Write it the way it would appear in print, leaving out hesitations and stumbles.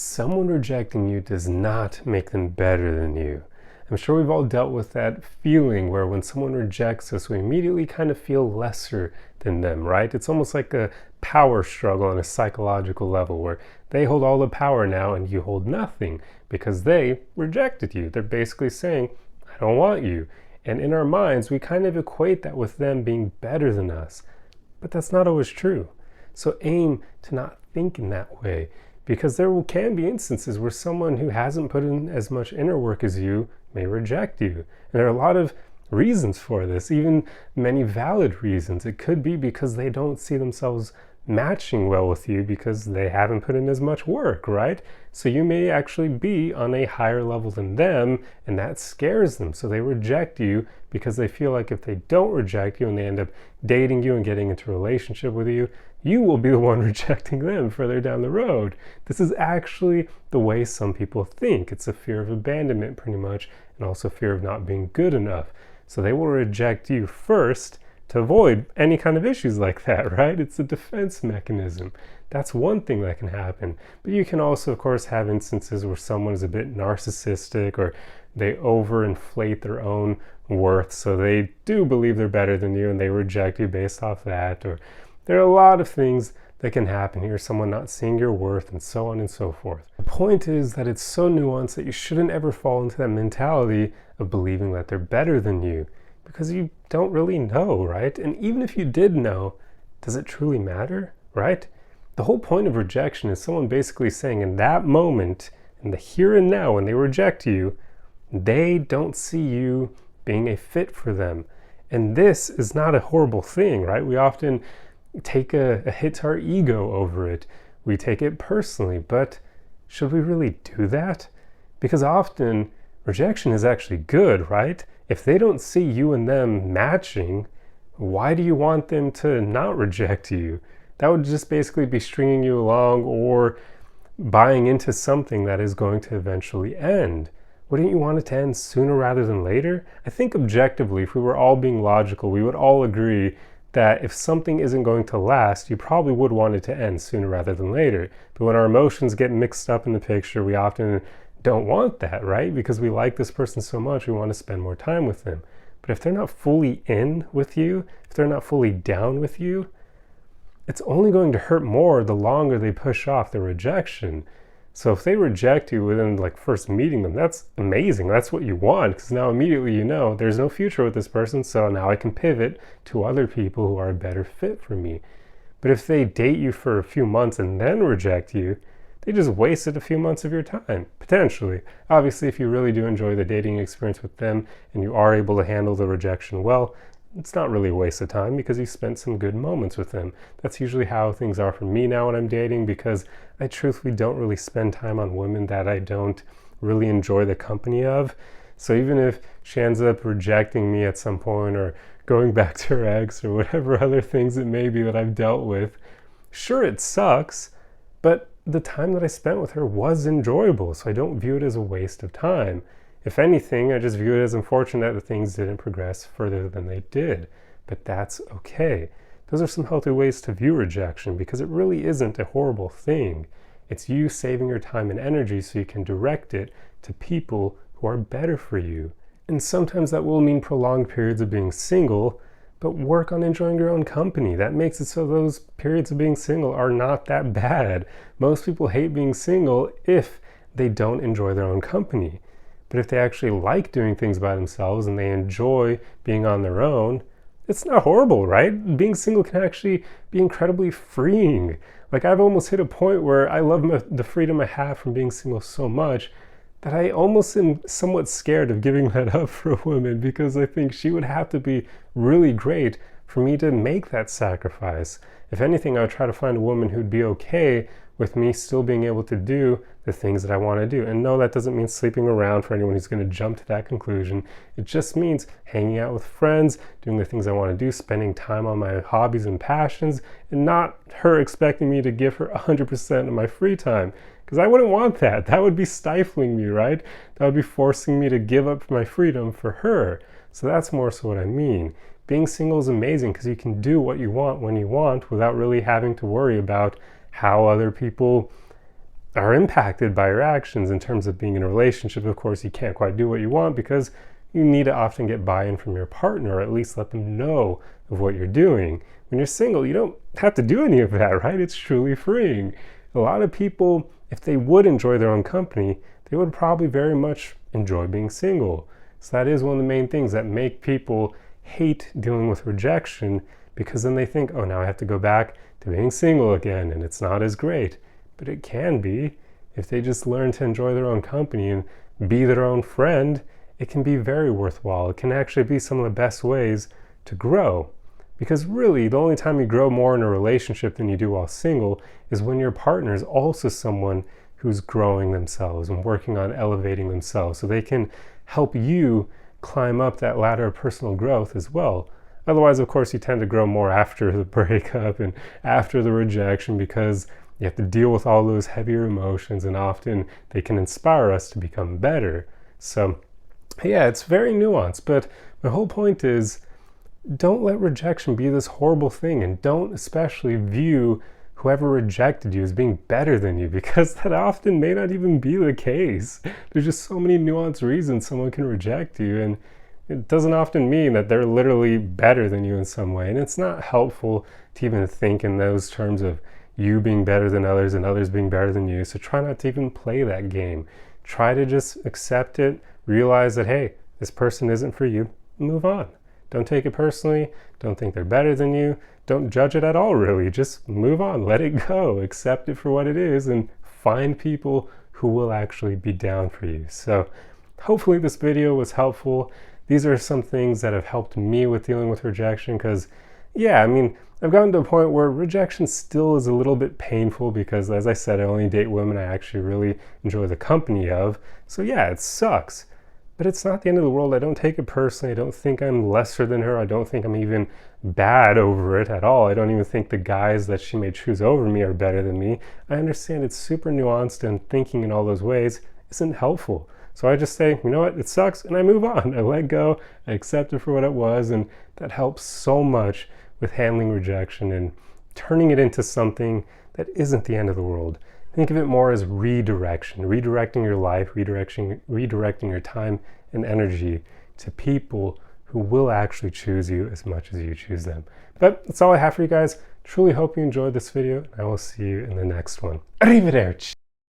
Someone rejecting you does not make them better than you. I'm sure we've all dealt with that feeling where when someone rejects us, we immediately kind of feel lesser than them, right? It's almost like a power struggle on a psychological level where they hold all the power now and you hold nothing because they rejected you. They're basically saying, I don't want you. And in our minds, we kind of equate that with them being better than us. But that's not always true. So aim to not think in that way, because there can be instances where someone who hasn't put in as much inner work as you may reject you. And there are a lot of reasons for this, even many valid reasons. It could be because they don't see themselves matching well with you because they haven't put in as much work, right? So you may actually be on a higher level than them, and that scares them. So they reject you because they feel like if they don't reject you and they end up dating you and getting into a relationship with you, you will be the one rejecting them further down the road. This is actually the way some people think. It's a fear of abandonment pretty much, and also fear of not being good enough. So they will reject you first to avoid any kind of issues like that, right? It's a defense mechanism. That's one thing that can happen. But you can also, of course, have instances where someone is a bit narcissistic or they overinflate their own worth, so they do believe they're better than you and they reject you based off that. Or there are a lot of things that can happen here, someone not seeing your worth and so on and so forth. The point is that it's so nuanced that you shouldn't ever fall into that mentality of believing that they're better than you, because you don't really know, right? And even if you did know, does it truly matter, right? The whole point of rejection is someone basically saying in that moment, in the here and now, when they reject you, they don't see you being a fit for them. And this is not a horrible thing, right? We often take a hit to our ego over it. We take it personally, but should we really do that? Because often rejection is actually good, right? If they don't see you and them matching, why do you want them to not reject you? That would just basically be stringing you along or buying into something that is going to eventually end. Wouldn't you want it to end sooner rather than later? I think objectively, if we were all being logical, we would all agree that if something isn't going to last, you probably would want it to end sooner rather than later. But when our emotions get mixed up in the picture, we often don't want that, right? Because we like this person so much, we want to spend more time with them. But if they're not fully in with you, if they're not fully down with you, it's only going to hurt more the longer they push off the rejection. So if they reject you within first meeting them, that's amazing. That's what you want, because now immediately you know there's no future with this person, so now I can pivot to other people who are a better fit for me. But if they date you for a few months and then reject you, they just wasted a few months of your time, potentially. Obviously, if you really do enjoy the dating experience with them and you are able to handle the rejection well, it's not really a waste of time because you spent some good moments with them. That's usually how things are for me now when I'm dating, because I truthfully don't really spend time on women that I don't really enjoy the company of. So even if she ends up rejecting me at some point or going back to her ex or whatever other things it may be that I've dealt with, sure, it sucks, but the time that I spent with her was enjoyable, so I don't view it as a waste of time. If anything, I just view it as unfortunate that things didn't progress further than they did. But that's okay. Those are some healthy ways to view rejection, because it really isn't a horrible thing. It's you saving your time and energy so you can direct it to people who are better for you. And sometimes that will mean prolonged periods of being single, but work on enjoying your own company. That makes it so those periods of being single are not that bad. Most people hate being single if they don't enjoy their own company. But if they actually like doing things by themselves and they enjoy being on their own, it's not horrible, right? Being single can actually be incredibly freeing. I've almost hit a point where I love the freedom I have from being single so much that I almost am somewhat scared of giving that up for a woman, because I think she would have to be really great for me to make that sacrifice. If anything, I would try to find a woman who'd be okay with me still being able to do the things that I want to do. And no, that doesn't mean sleeping around for anyone who's going to jump to that conclusion. It just means hanging out with friends, doing the things I want to do, spending time on my hobbies and passions, and not her expecting me to give her 100% of my free time. Because I wouldn't want that. That would be stifling me, right? That would be forcing me to give up my freedom for her. So that's more so what I mean. Being single is amazing because you can do what you want when you want without really having to worry about how other people are impacted by your actions in terms of being in a relationship. Of course, you can't quite do what you want because you need to often get buy-in from your partner, or at least let them know of what you're doing. When you're single, you don't have to do any of that, right? It's truly freeing. A lot of people, if they would enjoy their own company, they would probably very much enjoy being single. So that is one of the main things that make people hate dealing with rejection, because then they think, oh, now I have to go back to being single again, and it's not as great. But it can be. If they just learn to enjoy their own company and be their own friend, it can be very worthwhile. It can actually be some of the best ways to grow. Because really, the only time you grow more in a relationship than you do while single is when your partner is also someone who's growing themselves and working on elevating themselves, so they can help you climb up that ladder of personal growth as well. Otherwise, of course, you tend to grow more after the breakup and after the rejection, because you have to deal with all those heavier emotions, and often they can inspire us to become better. So yeah, it's very nuanced, but my whole point is, don't let rejection be this horrible thing, and don't especially view whoever rejected you as being better than you, because that often may not even be the case. There's just so many nuanced reasons someone can reject you, and it doesn't often mean that they're literally better than you in some way. And it's not helpful to even think in those terms of you being better than others and others being better than you. So try not to even play that game. Try to just accept it, realize that, hey, this person isn't for you, move on. Don't take it personally. Don't think they're better than you. Don't judge it at all, really. Just move on, let it go, accept it for what it is, and find people who will actually be down for you. So hopefully this video was helpful. These are some things that have helped me with dealing with rejection, because yeah, I mean, I've gotten to a point where rejection still is a little bit painful, because as I said, I only date women I actually really enjoy the company of. So yeah, it sucks. But it's not the end of the world. I don't take it personally. I don't think I'm lesser than her. I don't think I'm even bad over it at all. I don't even think the guys that she may choose over me are better than me. I understand it's super nuanced, and thinking in all those ways isn't helpful. So I just say, you know what, it sucks, and I move on. I let go, I accept it for what it was, and that helps so much with handling rejection and turning it into something that isn't the end of the world. Think of it more as redirection, redirecting your life, redirecting your time and energy to people who will actually choose you as much as you choose them. But that's all I have for you guys. Truly hope you enjoyed this video, and I will see you in the next one. Arrivederci!